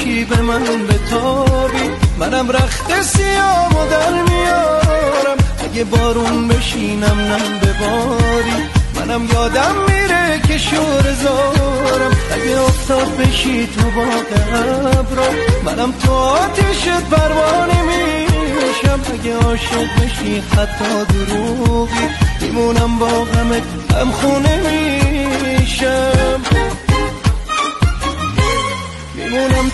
بشی به من بتابی، منم رخت سیامو در میارم. اگه بارون بشینم نم بباری، منم یادم میره که شور زارم. اگه آفتاب بشی تو باغ ابرا، منم تو آتیشت پروانه میشم. اگه عاشق بشی حتی دروغی، میمونم با غمت همخونه میشم. میمونم